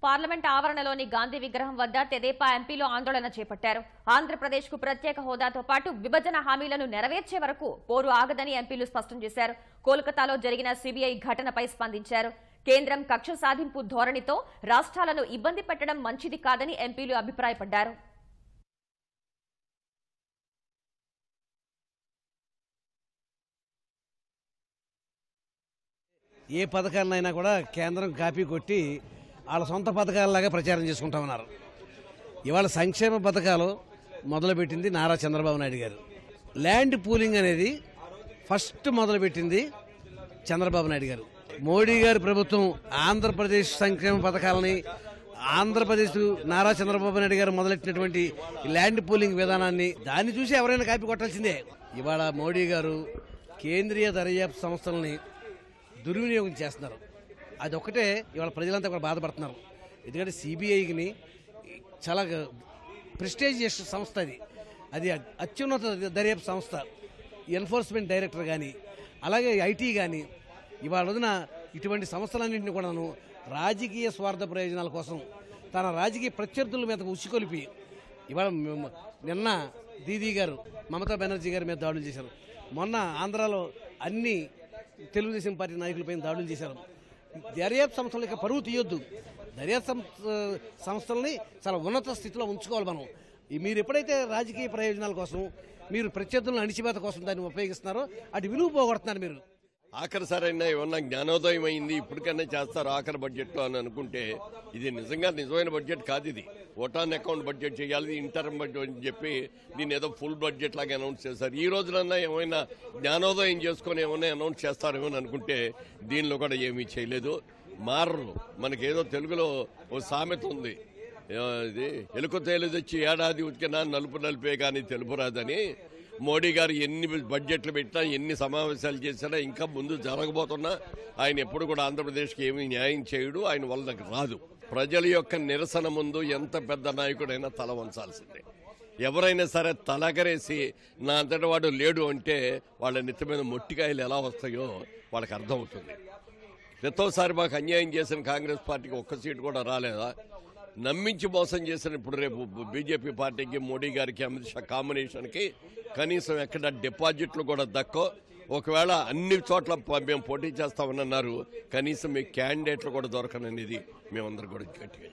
Parliament ఆవరణలోని Gandhi విగ్రహం వద్ద తెదేపా ఎంపీలు ఆందోళన చేపట్టారు. ఆంధ్రప్రదేశ్ కు ప్రత్యేక హోదాతో పాటు విభజన హామీలను నెరవేర్చే వరకు పోరు ఆగదని ఎంపీలు స్పష్టం చేశారు. కోల్కతాలో జరిగిన సిబిఐ ఘటనపై స్పందించారు. కేంద్రం కక్ష సాధింపు ధోరణితో రాష్ట్రాలను ఇబ్బంది పెట్టడం మంచిది కాదని ఎంపీలు అభిప్రాయపడ్డారు. ఏ పథకాలనైనా కూడా కేంద్రం కాపీ కొట్టి వాళ్ళ సొంత పథకాలలాగా ప్రచారం చేసుకుంటా ఉన్నారు. ఇవాళ సంక్షేమ పథకాలు మొదలుపెట్టింది నారా చంద్రబాబు నాయుడు గారు. ల్యాండ్ పూలింగ్ అనేది ఫస్ట్ మొదలుపెట్టింది చంద్రబాబు నాయుడు గారు. మోడీ గారి ప్రభుత్వం ఆంధ్రప్రదేశ్ సంక్షేమ పథకాలని ఆంధ్రప్రదేశ్ నారా చంద్రబాబు నాయుడు గారు మొదలెట్టినటువంటి ల్యాండ్ పూలింగ్ విధానాన్ని దాన్ని చూసి ఎవరైనా కాపీ కొట్టాల్సిందే. ఇవాళ మోడీ గారు కేంద్రీయ దర్యాప్తు సంస్థలని దుర్వినియోగం చేస్తున్నారు. అదొక్కటే ఇవాళ ప్రజలంతా కూడా బాధపడుతున్నారు. ఎందుకంటే సిబిఐని చాలా ప్రెస్టీజియస్ సంస్థ, అది అత్యున్నత దర్యాప్తు సంస్థ. ఎన్ఫోర్స్మెంట్ డైరెక్టర్ కానీ అలాగే ఐటీ కానీ ఇవాళ రోజున ఇటువంటి సంస్థలన్నింటినీ కూడాను రాజకీయ స్వార్థ ప్రయోజనాల కోసం తన రాజకీయ ప్రత్యర్థుల మీద ఉసికొలిపి ఇవాళ నిన్న దీదీ గారు మమతా బెనర్జీ గారి మీద దాడులు చేశారు. మొన్న ఆంధ్రాలో అన్ని తెలుగుదేశం పార్టీ నాయకులపైన దాడులు చేశారు. దర్యాప్తు సంస్థలకి పరువు తీయొద్దు. దర్యాప్తు సంస్థలని చాలా ఉన్నత స్థితిలో ఉంచుకోవాలి మనం. మీరు ఎప్పుడైతే రాజకీయ ప్రయోజనాల కోసం మీరు ప్రత్యర్థులను అణిచివేత కోసం దాన్ని ఉపయోగిస్తున్నారో అటు విలువ పోగొడుతున్నారు మీరు. ఆఖరిసారైనా ఏమన్నా జ్ఞానోదయం అయింది, ఇప్పటికైనా చేస్తారు ఆఖరి బడ్జెట్లో అని అనుకుంటే ఇది నిజంగా నిజమైన బడ్జెట్ కాదు. ఇది ఓటాన్ అకౌంట్ బడ్జెట్ చేయాలి, ఇంటర్మ్ బడ్జెట్ అని చెప్పి దీన్ని ఏదో ఫుల్ బడ్జెట్ లాగా అనౌన్స్ చేశారు. ఈ రోజునన్నా ఏమైనా జ్ఞానోదయం చేసుకుని ఏమైనా అనౌన్స్ చేస్తారేమో అనుకుంటే దీనిలో కూడా ఏమీ చేయలేదు. మారరు. మనకేదో తెలుగులో ఓ సామెత ఉంది, ఇది ఎలుక తేలు తెచ్చి ఏడాది ఉతికినా నలుపు నలిపే కానీ తెలుపు రాదని. మోడీ గారు ఎన్ని బడ్జెట్లు పెట్టినా ఎన్ని సమావేశాలు చేసినా ఇంకా ముందు జరగబోతున్నా ఆయన ఎప్పుడు కూడా ఆంధ్రప్రదేశ్కి ఏమీ న్యాయం చేయడు, ఆయన వల్ల రాదు. ప్రజల యొక్క నిరసన ముందు ఎంత పెద్ద నాయకుడైనా తల వంచాల్సిందే. ఎవరైనా సరే తలగరేసి నా అంతటి వాడు లేడు అంటే వాళ్ళ నెత్తి మీద మొట్టికాయలు ఎలా వస్తాయో వాళ్ళకి అర్థమవుతుంది. క్రితంసారి మాకు అన్యాయం చేసిన కాంగ్రెస్ పార్టీకి ఒక్క సీటు కూడా రాలేదా? నమ్మించి మోసం చేసిన ఇప్పుడు రేపు బీజేపీ పార్టీకి మోడీ గారికి అమిత్ షా కాంబినేషన్కి కనీసం ఎక్కడ డిపాజిట్లు కూడా దక్కో. ఒకవేళ అన్ని చోట్ల మేము పోటీ చేస్తామని అన్నారు, కనీసం మీ క్యాండిడేట్లు కూడా దొరకననేది మేమందరం కూడా గట్టిగా